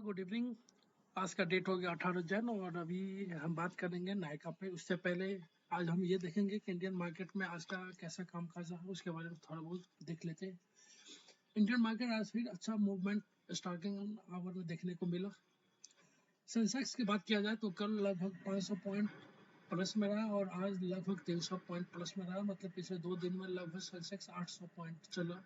Good evening. आज का date हो गया 18 जन और अभी हम बात करेंगे नायका पे। उससे पहले आज हम ये देखेंगे कि इंडियन मार्केट में आज का कैसा कामकाज है, उसके बारे में थोड़ा बहुत देख लेते हैं। इंडियन मार्केट आज फिर अच्छा मूवमेंट स्टार्टिंग आवर में देखने को मिला। सेंसेक्स की बात किया जाए तो कल लगभग 500 पॉइंट प्लस में रहा और आज लगभग 300 पॉइंट प्लस में रहा। मतलब पिछले 2 दिन में लगभग सेंसेक्स 800 पॉइंट चला।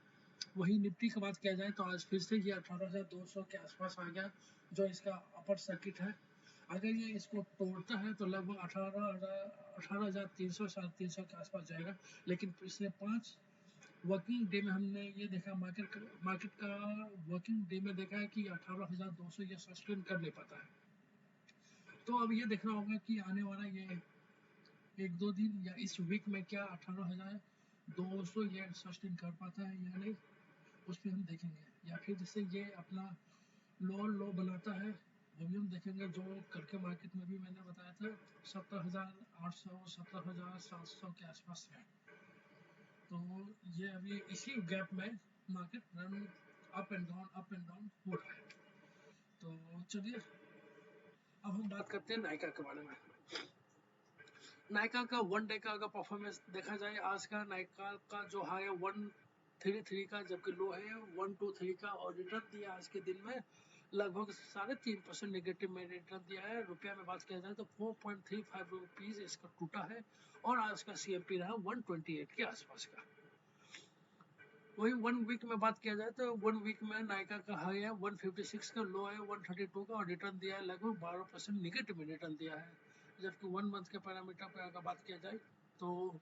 वही निफ्टी की बात किया जाए तो आज फिर से ये 18,200 के आसपास आ गया, जो इसका अपर सर्किट है। अगर ये इसको तोड़ता है तो लगभग 18,300 350 के आसपास जाएगा। लेकिन पिछले 5 वर्किंग डे में हमने ये देखा, मार्केट का वर्किंग डे में देखा है कि 18,200 ये सस्टेन कर नहीं पाता है। तो अब ये देखना होगा कि आने वाला ये 1-2 दिन या इस वीक में क्या 18,200 ये सस्टेन कर पाता है या नहीं, उस पर हम देखेंगे। या फिर जैसे ये अपना लोअर लो बनाता है वो भी हम देखेंगे, जो कल के मार्केट में भी मैंने बताया था 17,800 17,700 के आसपास है। तो ये अभी इसी गैप में market run up and down हो रहा है। तो चलिए अब हम बात करते हैं नायका के बारे में। नायका का 1 डे का अगर परफॉर्मेंस देखा जाए, आज का नायका का जो हाई है 133 का, जबकि लो है 123 का, और रिटर्न दिया आज के दिन में लगभग 3.5% नेगेटिव में रिटर्न दिया है। रुपया में बात किया जाए तो 4.35 रुपीज इसका टूटा है और आज का सीएमपी रहा 128 के आसपास का। वही 1 वीक में बात किया जाए तो 1 वीक में नायका का हाई है 156 का, लो है 132 का और रिटर्न दिया है लगभग 12% निगेटिव में रिटर्न दिया है। जबकि 1 मंथ के पैरामीटर पर अगर बात किया जाए तो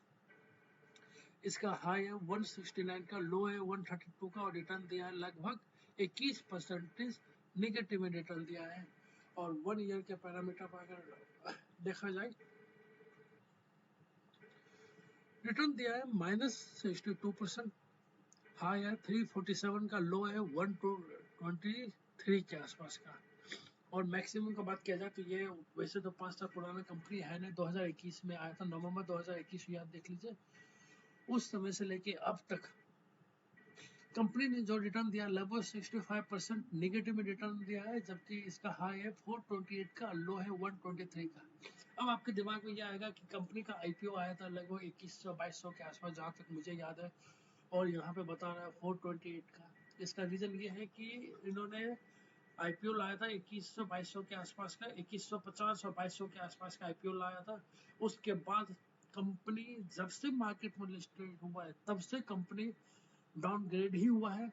इसका हाई है 169 का, लो है 132 का और रिटर्न दिया है लगभग 21% निगेटिव में रिटर्न दिया है। और 1 ईयर के पैरामीटर पर अगर देखा जाए, रिटर्न दिया है -62%, हाई है 347 का, लो है 123 के आसपास का। और मैक्सिमम का बात किया जाए तो ये वैसे तो 5 साल पुराना कंपनी है ना, 2021 में आया था, नवंबर 2021 याद देख लीजिए। उस समय से लेके अब तक कंपनी ने जो रिटर्न दिया लगभग 65% निगेटिव में रिटर्न दिया है, जबकि इसका हाई है 428 का, लो है 123 का। अब आपके दिमाग में यह आएगा कि कंपनी का आईपीओ आया था लगभग 2100-2200 के आसपास, जहां तक मुझे याद है, और यहाँ पे बता रहा है 428 का। इसका रीजन ये है कि इन्होंने आईपीओ लाया था 2100-2200 के आसपास का, 2150 और 2200 के आसपास का आईपीओ लाया था। उसके बाद कंपनी जब से मार्केट में लिस्टेड हुआ है तब से कंपनी डाउनग्रेड ही हुआ है।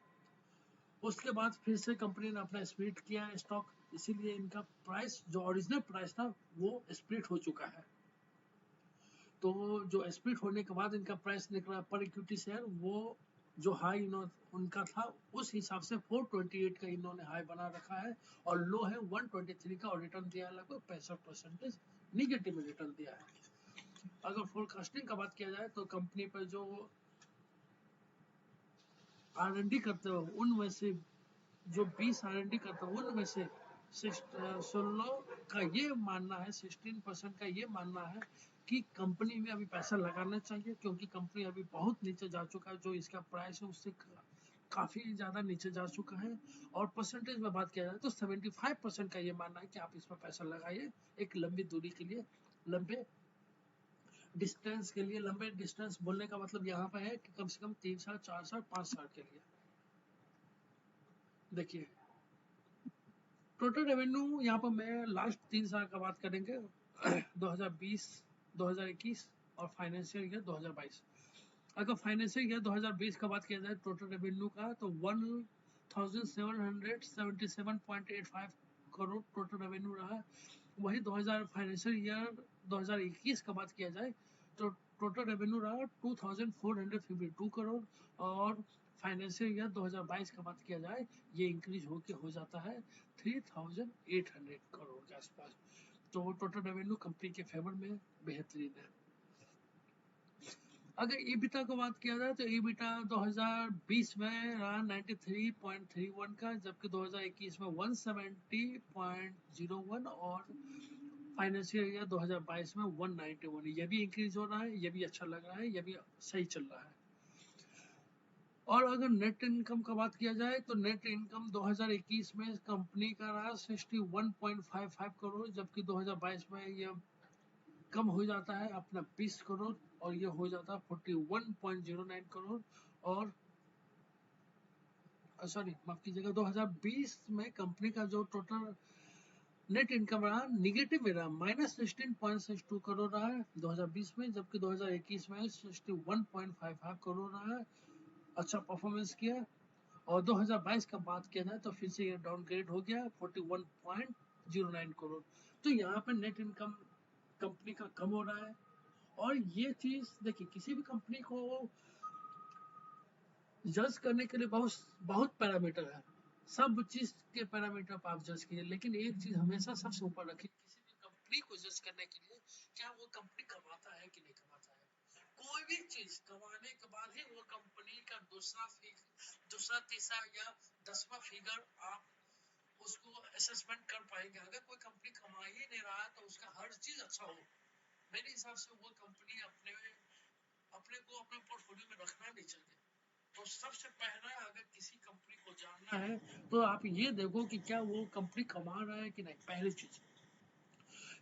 उसके बाद फिर से कंपनी ने अपना स्प्लिट किया है स्टॉक, इसीलिए इनका प्राइस जो ओरिजिनल प्राइस था वो स्प्लिट हो चुका है। तो जो स्प्लिट होने के बाद इनका प्राइस निकला पर इक्विटी शेयर, वो जो हाई उनका था उस हिसाब से 428 का इन्होंने हाई बना रखा है और लो है 123 का, और रिटर्न दिया है लगभग 65% निगेटिव में रिटर्न दिया है। अगर फोरकास्टिंग का बात किया जाए तो कंपनी पर जो R&D करते हो उनमें से जो 20 R&D करते हो उनमें से 16 का ये मानना है, 16% का ये मानना है कि कंपनी में अभी पैसा लगाना चाहिए, क्योंकि कंपनी अभी बहुत नीचे जा चुका है। जो इसका प्राइस है उससे काफी ज्यादा नीचे जा चुका है। और परसेंटेज में बात किया जाए तो 75% का ये मानना है कि आप इसमें पैसा लगाइए एक लंबी दूरी के लिए, लंबे डिस्टेंस के लिए। लंबे डिस्टेंस बोलने का मतलब यहाँ पे है कि कम से कम 3 साल 4 साल 5 साल के लिए। देखिए टोटल रेवेन्यू यहाँ पर मैं लास्ट 3 साल का बात करेंगे 2020, 2021 और फाइनेंशियल ईयर 2022। अगर फाइनेंशियल ईयर 2020 का बात किया जाए टोटल रेवेन्यू का तो 1777.85 करोड़ टोटल रेवेन्यू रहा। वही 2000 फाइनेंशियल ईयर 2021 का बात किया जाए तो टोटल रेवेन्यू रहा 2452 करोड़, और फाइनेंशियल ईयर 2022 का बात किया जाए ये इंक्रीज होके हो जाता है 3800 करोड़ के आसपास। तो टोटल रेवेन्यू कंपनी के फेवर में बेहतरीन है। अगर ईबिटा को बात किया जाए तो ईबिटा 2020 में रहा 93.31 का, जबकि 2021 में 170.01 और फाइनेंशियल ईयर 2022 में 191। ये भी इंक्रीज हो रहा है, ये भी अच्छा लग रहा है, ये भी सही चल रहा है। और अगर नेट इनकम का बात किया जाए तो नेट इनकम 2021 में कंपनी का रहा 61.55 करोड़, जबकि 2022 में ये कम हो जाता है अपना 20 करोड़ और ये हो जाता है 41.09 करोड़। और सॉरी माफ कीजिएगा, 2020 में कंपनी का जो टोटल नेट इनकम रहा निगेटिव में रहा, -16.62 करोड़ रहा है 2020 में, जबकि 2021 में 61.55 करोड़ रहा है। अच्छा परफॉर्मेंस किया। और 2022 का बात किया जाए तो फिर से ये डाउनग्रेड हो गया 41.09 करोड़। तो यहाँ पर नेट इनकम कंपनी का कम हो रहा है। और ये चीज देखिए, किसी भी कंपनी को जज करने के लिए बहुत बहुत पैरामीटर है, सब चीज के पैरामीटर पर आप जज कीजिए, लेकिन एक चीज हमेशा सबसे ऊपर रखिए किसी भी कंपनी को जज करने के लिए, क्या वो कंपनी कमाता है कि नहीं कमाता है। कोई भी चीज कमाने के बाद ही वो कंपनी का दूसरा तीसरा या 10वां फिगर आप उसको असेसमेंट कर पाएंगे। अगर कोई कंपनी कमा ही नहीं रहा है तो उसका हर चीज अच्छा हो, मेरे हिसाब से वो कंपनी अपने अपने को अपने पोर्टफोलियो में रखना नहीं चाहिए। तो सबसे पहला अगर किसी कंपनी को जानना है तो आप ये देखो कि क्या वो कंपनी कमा रहा है कि नहीं। पहली चीज,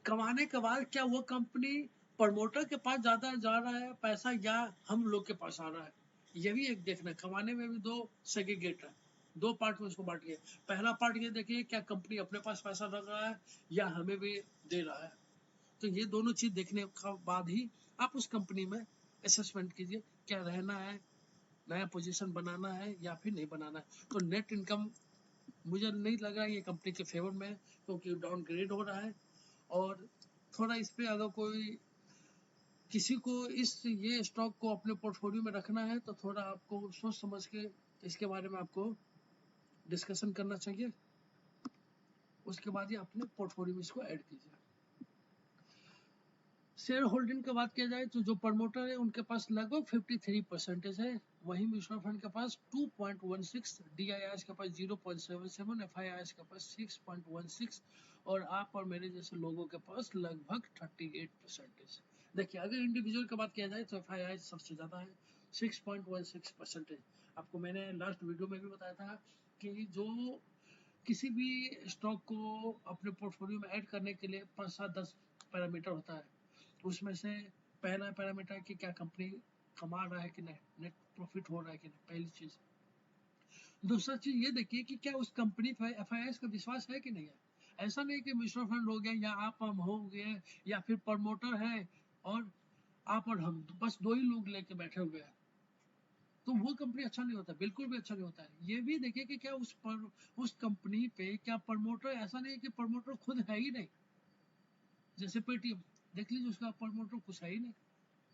कमाने के बाद क्या वो कंपनी प्रमोटर के पास ज्यादा जा रहा है पैसा या हम लोग के पास आ रहा है, ये भी एक देखना है। कमाने में भी दो सेग्रीगेट है, दो पार्ट में उसको बांटिए। पहला पार्ट ये देखिए क्या कंपनी अपने पास पैसा रख रहा है या हमें भी दे रहा है। तो ये दोनों चीज देखने के बाद ही आप उस कंपनी में असेसमेंट कीजिए, क्या रहना है, नया पोजीशन बनाना है या फिर नहीं बनाना है। तो नेट इनकम मुझे नहीं लग रहा है ये कंपनी के फेवर में है, क्योंकि डाउनग्रेड हो रहा है। और थोड़ा इस पे अगर कोई किसी को इस ये स्टॉक को अपने पोर्टफोलियो में रखना है तो थोड़ा आपको सोच समझ के इसके बारे में आपको डिस्कशन करना चाहिए, उसके बाद ही अपने पोर्टफोलियो में इसको ऐड कीजिए। शेयर होल्डिंग की बात किया जाए तो जो प्रमोटर है उनके पास लगभग 53% है, वहीं म्यूचुअल फंड के पास 2.16, DIIs के पास 0.77, FIIs के पास 6.16 और आप और मेरे जैसे लोगों के पास लगभग 38%। देखिए अगर इंडिविजुअल की बात किया जाए तो FII सबसे ज़्यादा है 6.16%। आपको मैंने लास्ट वीडियो में भी बताया था कि जो किसी भी स्टॉक को अपने पोर्टफोलियो में ऐड करने के लिए 5 से 10 पैरामीटर होता है, उसमें से पहला पैरामीटर है कि क्या कंपनी कमा रहा है कि नहीं, नेट प्रॉफिट हो रहा है कि नहीं, पहली चीज। दूसरा चीज ये देखिए कि क्या उस कंपनी पर FIIs का विश्वास है कि नहीं है। ऐसा नहीं कि म्यूचुअल फंड हो गए या आप हम हो गए या फिर प्रमोटर है और आप और हम बस दो ही लोग लेके बैठे हुए हैं, तो वो कंपनी अच्छा नहीं होता, बिल्कुल भी अच्छा नहीं होता है। ये भी देखिए कि क्या उस कंपनी पे क्या प्रमोटर, ऐसा नहीं कि प्रमोटर खुद है ही नहीं। जैसे पेटीएम देख लीजिए, उसका प्रमोटर कुछ है ही नहीं,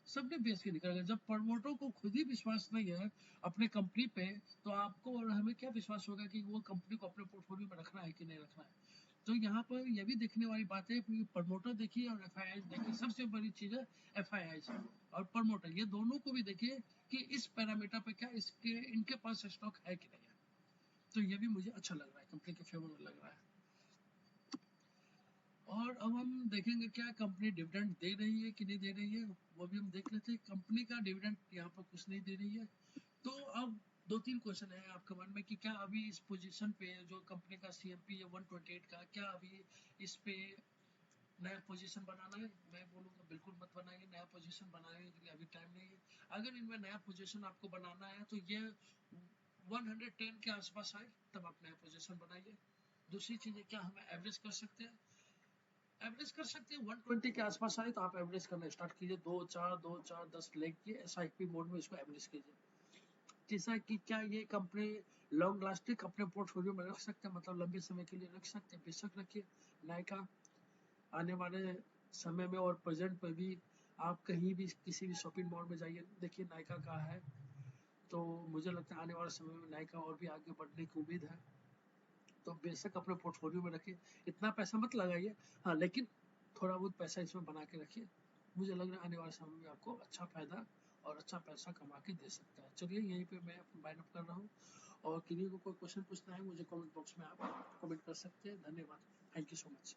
सबने बेच के निकाला। जब प्रमोटर को खुद ही विश्वास नहीं है अपने कंपनी पे, तो आपको और हमें क्या विश्वास होगा कि वो कंपनी को अपने पोर्टफोलियो में रखना है कि नहीं रखना है। तो यहाँ पर यह भी देखने वाली बात है कि प्रमोटर देखिए और FII देखिए, सबसे बड़ी चीज है FII और प्रमोटर, ये दोनों को भी देखिए कि इस पैरामीटर पे क्या इसके इनके पास स्टॉक है कि नहीं है। तो ये भी मुझे अच्छा लग रहा है, कंपनी के फेवर में लग रहा है। और अब हम देखेंगे क्या कंपनी डिविडेंड दे रही है कि नहीं दे रही है, वो भी हम देख लेते हैं। कंपनी का डिविडेंड यहाँ पर कुछ नहीं दे रही है। तो अब 2-3 क्वेश्चन है आपके मन में कि क्या अभी इस पोजीशन पे जो कंपनी का CMP है 128 का, क्या अभी इस पे नया पोजीशन बनाना है। मैं बोलूँगा बिल्कुल मत बनाइए, नया पोजीशन बनाने के लिए अभी टाइम नहीं है। अगर इनमें नया पोजीशन आपको बनाना है तो ये 110 के आसपास आए तब आप नया पोजीशन बनाइए। दूसरी चीज़ है, क्या हम एवरेज कर सकते हैं, एवरेज कर सकते हैं 120 के आसपास आए तो आप एवरेज करना स्टार्ट कीजिए, 2 4 10 लेग के SIP मोड में इसको एवरेज कीजिए। तीसरा कि क्या ये कंपनी लॉन्ग लास्टिंग अपने पोर्टफोलियो में रख सकते हैं, मतलब लंबे समय के लिए रख सकते हैं, बेशक रखिए। नायका आने वाले समय में और प्रेजेंट में भी आप कहीं भी किसी भी शॉपिंग मॉल में जाइए देखिए नायका का है, तो मुझे लगता है आने वाले समय में नायका और भी आगे बढ़ने की उम्मीद है। तो बेशक अपने पोर्टफोलियो में रखिए, इतना पैसा मत लगाइए, हाँ लेकिन थोड़ा बहुत पैसा इसमें बना के रखिए। मुझे लग रहा है आने वाले समय में आपको अच्छा फायदा और अच्छा पैसा कमा के दे सकता है। चलिए यहीं पे मैं बाइन अप कर रहा हूँ, और किसी को कोई क्वेश्चन पूछना है मुझे कमेंट बॉक्स में आप कमेंट कर सकते हैं। धन्यवाद, थैंक यू सो मच।